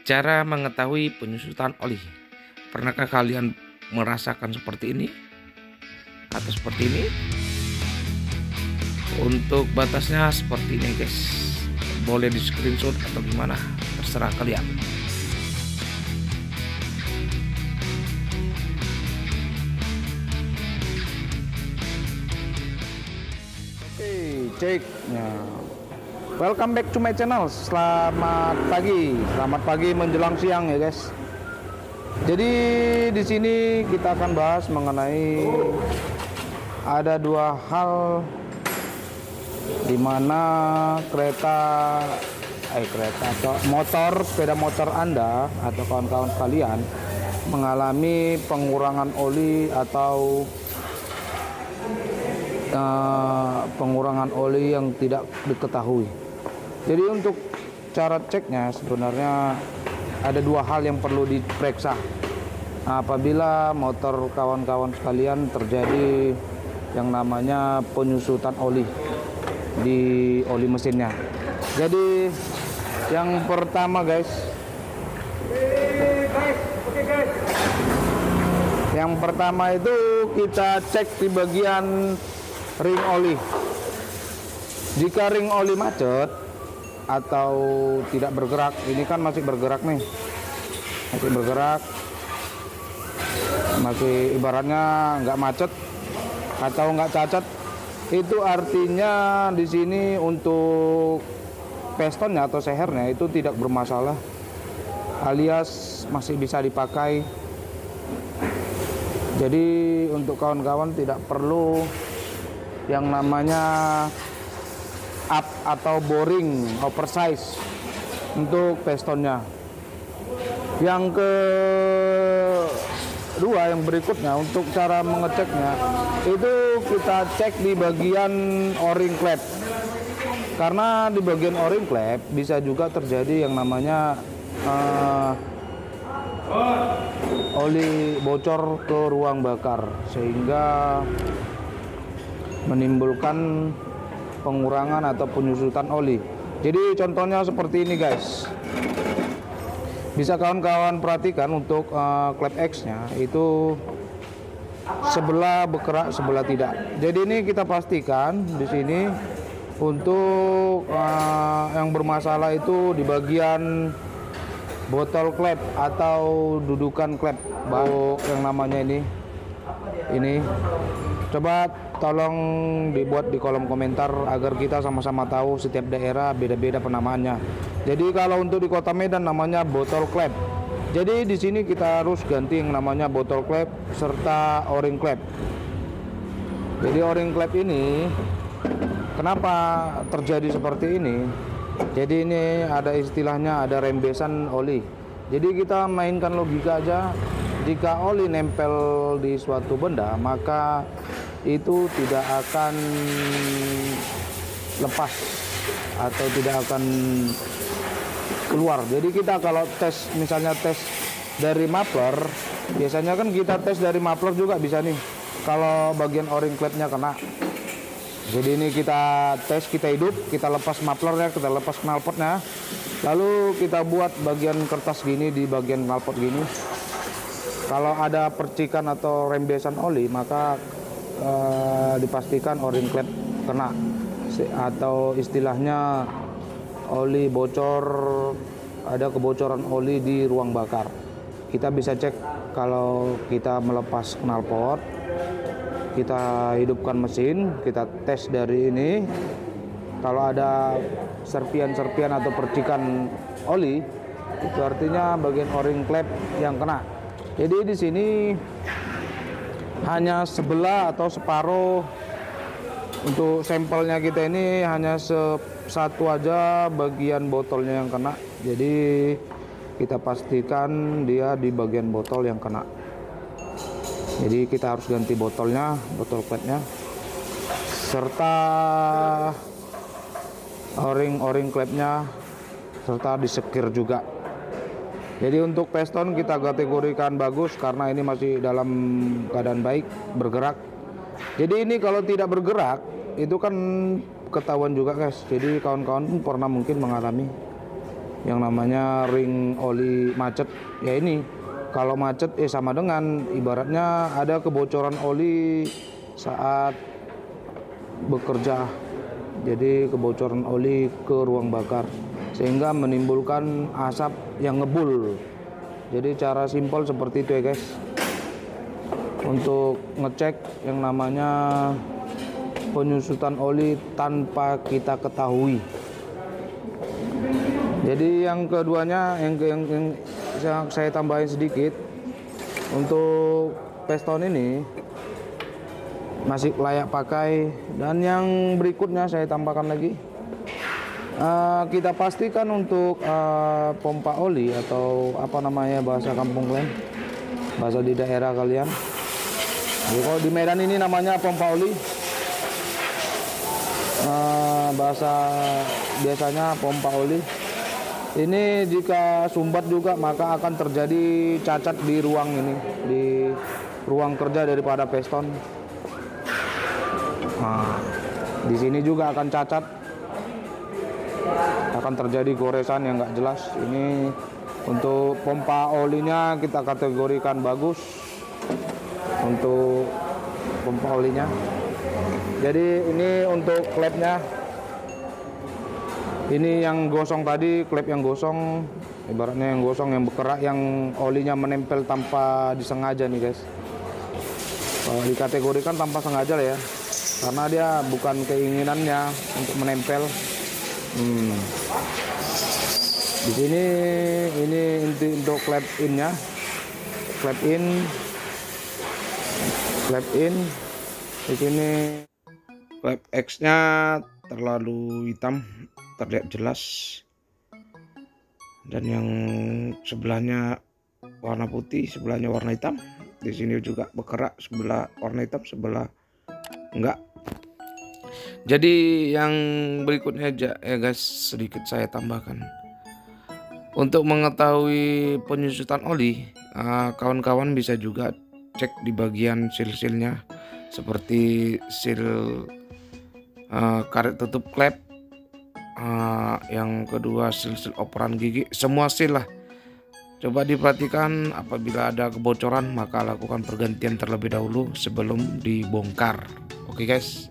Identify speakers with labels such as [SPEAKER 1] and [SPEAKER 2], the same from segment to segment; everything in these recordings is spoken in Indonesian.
[SPEAKER 1] Cara mengetahui penyusutan oli. Pernahkah kalian merasakan seperti ini? Atau seperti ini? Untuk batasnya seperti ini guys. Boleh di screenshot atau gimana, terserah kalian.
[SPEAKER 2] Oke, cek. Nah, welcome back to my channel. Selamat pagi menjelang siang ya guys. Jadi di sini kita akan bahas mengenai ada dua hal di mana sepeda motor Anda atau kawan-kawan sekalian mengalami pengurangan oli atau pengurangan oli yang tidak diketahui. Jadi untuk cara ceknya sebenarnya ada dua hal yang perlu diperiksa. Apabila motor kawan-kawan sekalian terjadi yang namanya penyusutan oli di oli mesinnya. Jadi yang pertama guys, yang pertama itu kita cek di bagian ring oli. Jika ring oli macet atau tidak bergerak, ini kan masih bergerak nih, masih ibaratnya nggak macet atau nggak cacat, itu artinya di sini untuk pistonnya atau sehernya itu tidak bermasalah, alias masih bisa dipakai. Jadi untuk kawan-kawan tidak perlu yang namanya up atau boring oversize untuk pistonnya. Yang kedua, yang berikutnya untuk cara mengeceknya itu kita cek di bagian o-ring klep, karena di bagian o-ring klep bisa juga terjadi yang namanya oli bocor ke ruang bakar sehingga menimbulkan pengurangan atau penyusutan oli. Jadi contohnya seperti ini guys. Bisa kawan-kawan perhatikan untuk klep X-nya itu sebelah bergerak, sebelah tidak. Jadi ini kita pastikan di sini untuk yang bermasalah itu di bagian botol klep atau dudukan klep, bau yang namanya ini. Coba tolong dibuat di kolom komentar agar kita sama-sama tahu, setiap daerah beda-beda penamaannya. Jadi kalau untuk di Kota Medan namanya botol klep. Jadi di sini kita harus ganti yang namanya botol klep serta o-ring klep. Jadi o-ring klep ini kenapa terjadi seperti ini? Jadi ini ada istilahnya, ada rembesan oli. Jadi kita mainkan logika aja. Jika oli nempel di suatu benda, maka itu tidak akan lepas atau tidak akan keluar. Jadi kita kalau tes, misalnya tes dari muffler, biasanya kan kita tes dari muffler juga bisa nih, kalau bagian o-ring klepnya kena. Jadi ini kita tes, kita hidup, kita lepas mufflernya, kita lepas knalpotnya, lalu kita buat bagian kertas gini di bagian knalpot gini. Kalau ada percikan atau rembesan oli, maka dipastikan o-ring klep kena, atau istilahnya oli bocor, ada kebocoran oli di ruang bakar. Kita bisa cek kalau kita melepas knalpot, kita hidupkan mesin, kita tes dari ini. Kalau ada serpian-serpian atau percikan oli, itu artinya bagian o-ring klep yang kena. Jadi di sini hanya sebelah atau separuh untuk sampelnya kita ini, hanya satu aja bagian botolnya yang kena. Jadi kita pastikan dia di bagian botol yang kena. Jadi kita harus ganti botolnya, botol klepnya, serta o-ring klepnya, serta disekir juga. Jadi untuk piston kita kategorikan bagus karena ini masih dalam keadaan baik, bergerak. Jadi ini kalau tidak bergerak itu kan ketahuan juga guys. Jadi kawan-kawan pun pernah mungkin mengalami yang namanya ring oli macet. Ya ini kalau macet sama dengan ibaratnya ada kebocoran oli saat bekerja. Jadi kebocoran oli ke ruang bakar sehingga menimbulkan asap yang ngebul. Jadi cara simpel seperti itu ya guys, untuk ngecek yang namanya penyusutan oli tanpa kita ketahui. Jadi yang keduanya yang saya tambahin sedikit, untuk piston ini masih layak pakai. Dan yang berikutnya saya tambahkan lagi, kita pastikan untuk pompa oli atau apa namanya bahasa kampung kalian, bahasa di daerah kalian. Jadi kalau di Medan ini namanya pompa oli, bahasa biasanya pompa oli. Ini jika sumbat juga maka akan terjadi cacat di ruang ini, di ruang kerja daripada piston. Nah, di sini juga akan cacat, akan terjadi goresan yang nggak jelas. Ini untuk pompa olinya kita kategorikan bagus untuk pompa olinya. Jadi ini untuk klepnya, ini yang gosong tadi, klep yang gosong, ibaratnya yang gosong, yang berkerak, yang olinya menempel tanpa disengaja nih guys. Kalau dikategorikan tanpa sengaja lah ya, karena dia bukan keinginannya untuk menempel. Di sini ini untuk klep innya, klep in. Di sini klep X-nya terlalu hitam, terlihat jelas, dan yang sebelahnya warna putih, sebelahnya warna hitam. Di sini juga berkerak, sebelah warna hitam, sebelah enggak. Jadi yang berikutnya aja ya guys, sedikit saya tambahkan. Untuk mengetahui penyusutan oli, kawan-kawan bisa juga cek di bagian seal-sealnya, seperti seal karet tutup klep, yang kedua seal operan gigi, semua seal lah. Coba diperhatikan, apabila ada kebocoran maka lakukan pergantian terlebih dahulu sebelum dibongkar. Oke guys.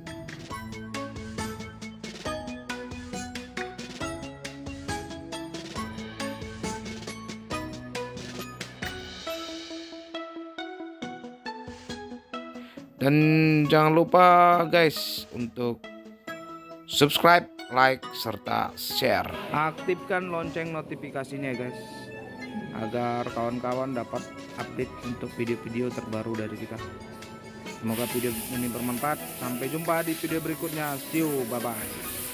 [SPEAKER 2] Dan jangan lupa guys untuk subscribe, like, serta share. Aktifkan lonceng notifikasinya guys, agar kawan-kawan dapat update untuk video-video terbaru dari kita. Semoga video ini bermanfaat. Sampai jumpa di video berikutnya. See you, bye-bye.